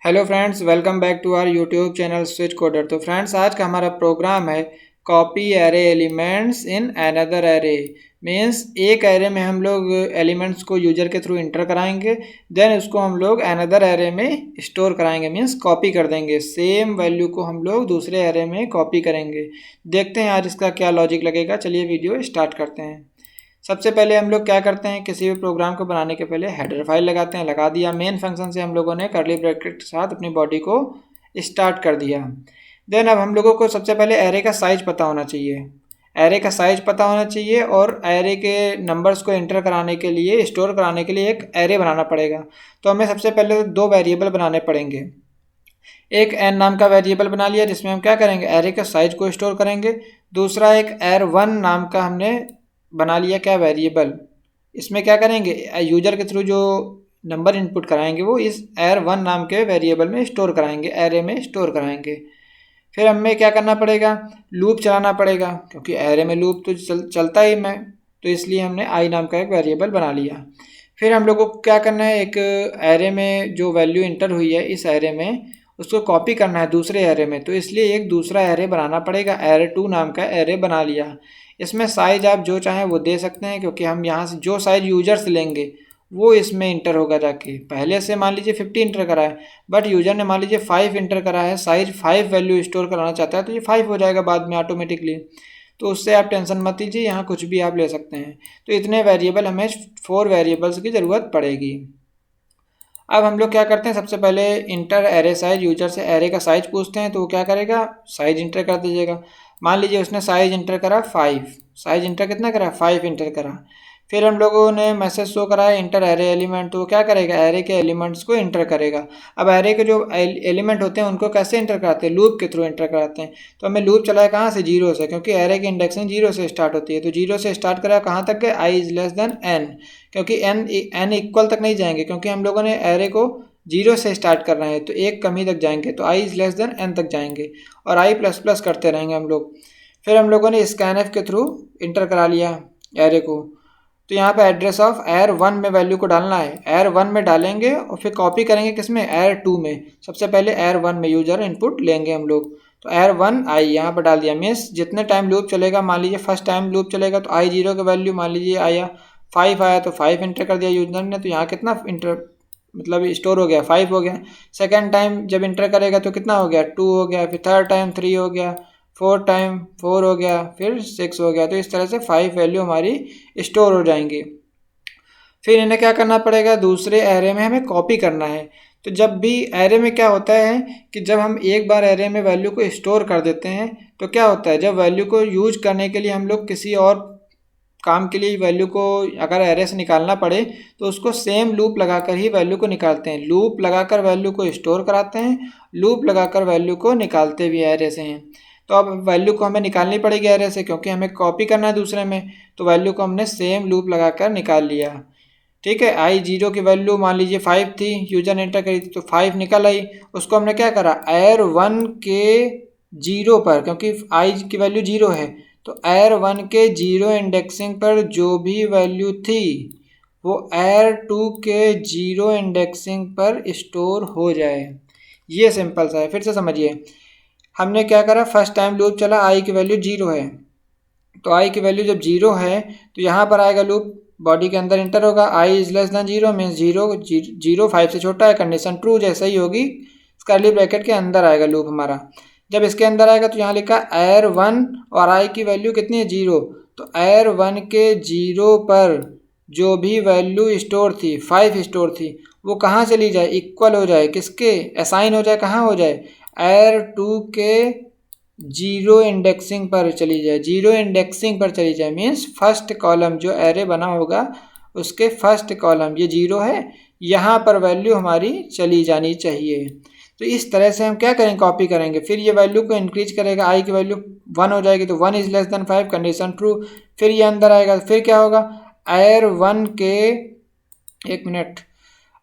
Hello friends, welcome back to our YouTube channel switch coder. तो friends, आज का हमारा प्रोग्राम है copy array elements in another array. Means एक array में हम लोग एलिमेंट्स को यूजर के थ्रू इंटर कराएंगे, देन उसको हम लोग अनदर एरे में स्टोर कराएंगे। मीन्स कॉपी कर देंगे, सेम वैल्यू को हम लोग दूसरे एरे में कॉपी करेंगे। देखते हैं आज इसका क्या लॉजिक लगेगा। चलिए वीडियो स्टार्ट करते हैं। सबसे पहले हम लोग क्या करते हैं, किसी भी प्रोग्राम को बनाने के पहले हेडर फाइल लगाते हैं। लगा दिया, मेन फंक्शन से हम लोगों ने कर्ली ब्रैकेट के साथ अपनी बॉडी को स्टार्ट कर दिया। देन अब हम लोगों को सबसे पहले एरे का साइज पता होना चाहिए। एरे का साइज पता होना चाहिए और एरे के नंबर्स को एंटर कराने के लिए, स्टोर कराने के लिए एक एरे बनाना पड़ेगा। तो हमें सबसे पहले दो वेरिएबल बनाने पड़ेंगे। एक एन नाम का वेरिएबल बना लिया जिसमें हम क्या करेंगे, एरे के साइज को स्टोर करेंगे। दूसरा एक एर1 नाम का हमने बना लिया क्या, वेरिएबल। इसमें क्या करेंगे, यूजर के थ्रू जो नंबर इनपुट कराएंगे वो इस एर1 नाम के वेरिएबल में स्टोर कराएंगे, एरे में स्टोर कराएंगे। फिर हमें क्या करना पड़ेगा, लूप चलाना पड़ेगा, क्योंकि एरे में लूप तो चलता ही मैं, तो इसलिए हमने आई नाम का एक वेरिएबल बना लिया। फिर हम लोगों को क्या करना है, एक एरे में जो वैल्यू इंटर हुई है इस एरे में उसको कॉपी करना है दूसरे एरे में, तो इसलिए एक दूसरा एरे बनाना पड़ेगा। एर2 नाम का एरे बना लिया। इसमें साइज आप जो चाहें वो दे सकते हैं, क्योंकि हम यहाँ से जो साइज यूजर से लेंगे वो इसमें इंटर होगा जाके। पहले से मान लीजिए 50 इंटर करा है, बट यूजर ने मान लीजिए 5 इंटर करा है, साइज 5 वैल्यू स्टोर कराना चाहता है, तो ये 5 हो जाएगा बाद में ऑटोमेटिकली। तो उससे आप टेंशन मत लीजिए, यहाँ कुछ भी आप ले सकते हैं। तो इतने वेरिएबल, हमें 4 वेरिएबल्स की ज़रूरत पड़ेगी। अब हम लोग क्या करते हैं, सबसे पहले इंटर एरे साइज, यूजर से एरे का साइज पूछते हैं, तो वो क्या करेगा, साइज इंटर कर दीजिएगा। मान लीजिए उसने साइज इंटर करा 5, साइज इंटर कितना करा, 5 इंटर करा। फिर हम लोगों ने मैसेज शो करा है इंटर एरे एलिमेंट, तो वो क्या करेगा, एरे के एलिमेंट्स को इंटर करेगा। अब एरे के जो एलिमेंट होते हैं उनको कैसे इंटर कराते हैं, लूप के थ्रू इंटर कराते हैं। तो हमें लूप चलाया कहाँ से, 0 से, क्योंकि एरे की इंडेक्सिंग 0 से स्टार्ट होती है। तो 0 से स्टार्ट करा, कहाँ तक गए, I is less than N, क्योंकि एन इक्वल तक नहीं जाएंगे, क्योंकि हम लोगों ने एरे को 0 से स्टार्ट कर रहे हैं, तो एक कमी तक जाएंगे, तो I is less than N तक जाएंगे और आई प्लस प्लस करते रहेंगे हम लोग। फिर हम लोगों ने स्कैनएफ के थ्रू इंटर करा लिया एरे को। तो यहाँ पे एड्रेस ऑफ एर1 में वैल्यू को डालना है, एर1 में डालेंगे और फिर कॉपी करेंगे किसमें, एर2 में। सबसे पहले एर1 में यूजर इनपुट लेंगे हम लोग, तो एर1 आई यहाँ पर डाल दिया। मीन्स जितने टाइम लूप चलेगा, मान लीजिए फर्स्ट टाइम लूप चलेगा तो आई 0 का वैल्यू मान लीजिए आया 5 आया, तो 5 इंटर कर दिया यूजर ने, तो यहाँ कितना इंटर मतलब स्टोर हो गया, 5 हो गया। सेकेंड टाइम जब इंटर करेगा तो कितना हो गया, 2 हो गया। फिर थर्ड टाइम 3 हो गया, फोर्थ टाइम 4 हो गया, फिर 6 हो गया। तो इस तरह से 5 वैल्यू हमारी स्टोर हो जाएंगी। फिर इन्हें क्या करना पड़ेगा, दूसरे एरे में हमें कॉपी करना है। तो जब भी एरे में क्या होता है कि जब हम एक बार एरे में वैल्यू को स्टोर कर देते हैं तो क्या होता है, जब वैल्यू को यूज करने के लिए हम लोग किसी और काम के लिए वैल्यू को अगर एरे से निकालना पड़े तो उसको सेम लूप लगाकर ही वैल्यू को निकालते हैं। लूप लगाकर वैल्यू को स्टोर कराते हैं, लूप लगाकर वैल्यू को निकालते भी एरे से हैं। तो अब वैल्यू को हमें निकालनी पड़ेगी एरे से, क्योंकि हमें कॉपी करना है दूसरे में। तो वैल्यू को हमने सेम लूप लगाकर निकाल लिया। ठीक है, आई 0 की वैल्यू मान लीजिए 5 थी, यूजर ने एंटर करी थी तो 5 निकल आई। उसको हमने क्या करा, एर1 के 0 पर, क्योंकि आई की वैल्यू 0 है, तो एर1 के 0 इंडेक्सिंग पर जो भी वैल्यू थी वो एर2 के 0 इंडेक्सिंग पर स्टोर हो जाए। ये सिंपल सा है। फिर से समझिए, हमने क्या करा, फर्स्ट टाइम लूप चला, आई की वैल्यू 0 है, तो आई की वैल्यू जब 0 है तो यहाँ पर आएगा लूप, बॉडी के अंदर इंटर होगा, I is less than 0 means 0 5 से छोटा है, कंडीशन ट्रू जैसा ही होगी, कर्ली ब्रैकेट के अंदर आएगा लूप हमारा। जब इसके अंदर आएगा तो यहाँ लिखा एर1 और आई की वैल्यू कितनी है, 0, तो एर1 के 0 पर जो भी वैल्यू स्टोर थी, 5 स्टोर थी, वो कहाँ चली जाए, इक्वल हो जाए किसके, असाइन हो जाए, कहाँ हो जाए, एर2 के 0 इंडेक्सिंग पर चली जाए। 0 इंडेक्सिंग पर चली जाए मीन्स फर्स्ट कॉलम जो एरे बना होगा उसके फर्स्ट कॉलम, ये 0 है, यहाँ पर वैल्यू हमारी चली जानी चाहिए। तो इस तरह से हम क्या करेंगे, कॉपी करेंगे। फिर ये वैल्यू को इंक्रीज करेगा, आई की वैल्यू 1 हो जाएगी, तो 1 is less than 5, condition true. फिर ये अंदर आएगा, फिर क्या होगा, एर1 के, एक मिनट,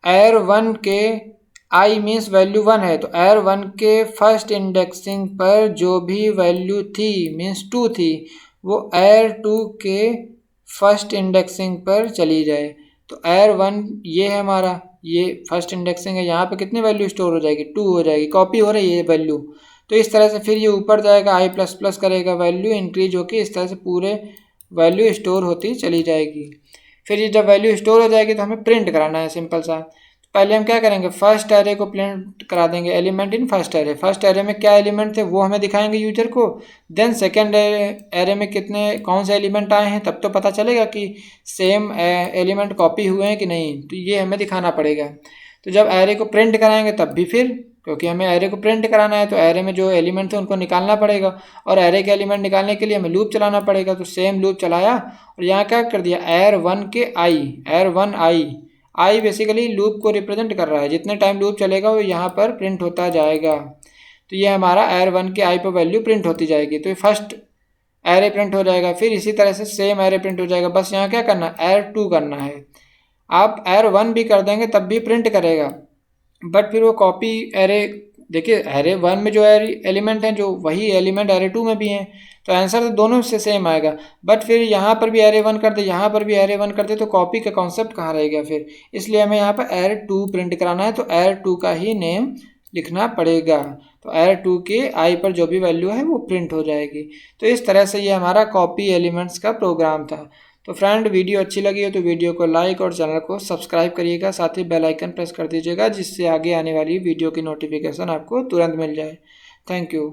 एर1 के आई मीन्स वैल्यू 1 है, तो एर1 के फर्स्ट इंडेक्सिंग पर जो भी वैल्यू थी मीन्स 2 थी, वो एर2 के फर्स्ट इंडेक्सिंग पर चली जाए। तो AR1 ये है हमारा, ये फर्स्ट इंडेक्सिंग है, यहाँ पे कितनी वैल्यू स्टोर हो जाएगी, 2 हो जाएगी, कॉपी हो रही है ये वैल्यू। तो इस तरह से फिर ये ऊपर जाएगा, आई प्लस प्लस करेगा, वैल्यू इंक्रीज होकर इस तरह से पूरे वैल्यू स्टोर होती चली जाएगी। फिर ये जब वैल्यू स्टोर हो जाएगी तो हमें प्रिंट कराना है, सिंपल सा। पहले हम क्या करेंगे, फर्स्ट एरे को प्रिंट करा देंगे, element in first array. First array में क्या एलिमेंट थे वो हमें दिखाएंगे यूजर को। देन सेकंड एरे में कितने कौन से एलिमेंट आए हैं, तब तो पता चलेगा कि सेम एलिमेंट कॉपी हुए हैं कि नहीं, तो ये हमें दिखाना पड़ेगा। तो जब एरे को प्रिंट कराएंगे तब भी फिर, क्योंकि हमें एरे को प्रिंट कराना है तो एरे में जो एलिमेंट थे उनको निकालना पड़ेगा, और एरे के एलिमेंट निकालने के लिए हमें लूप चलाना पड़ेगा। तो सेम लूप चलाया और यहाँ क्या कर दिया, AR1 के AR1 आई बेसिकली लूप को रिप्रेजेंट कर रहा है, जितने टाइम लूप चलेगा वो यहाँ पर प्रिंट होता जाएगा। तो ये हमारा AR1 के आई पर वैल्यू प्रिंट होती जाएगी, तो फर्स्ट एरे प्रिंट हो जाएगा। फिर इसी तरह से सेम एरे प्रिंट हो जाएगा, बस यहाँ क्या करना है, AR2 करना है। आप AR1 भी कर देंगे तब भी प्रिंट करेगा, बट फिर वो कॉपी एरे, देखिए एरे 1 में जो एलिमेंट हैं जो वही एलिमेंट एरे 2 में भी हैं, तो आंसर तो दोनों से सेम आएगा। बट फिर यहाँ पर भी AR1 कर दे, यहाँ पर भी AR1 कर दे, तो कॉपी का कॉन्सेप्ट कहाँ रहेगा फिर, इसलिए हमें यहाँ पर AR2 प्रिंट कराना है, तो AR2 का ही नेम लिखना पड़ेगा। तो AR2 के आई पर जो भी वैल्यू है वो प्रिंट हो जाएगी। तो इस तरह से ये हमारा कॉपी एलिमेंट्स का प्रोग्राम था। तो फ्रेंड, वीडियो अच्छी लगी हो तो वीडियो को लाइक और चैनल को सब्सक्राइब करिएगा, साथ ही बेल आइकन प्रेस कर दीजिएगा, जिससे आगे आने वाली वीडियो की नोटिफिकेशन आपको तुरंत मिल जाए। Thank you.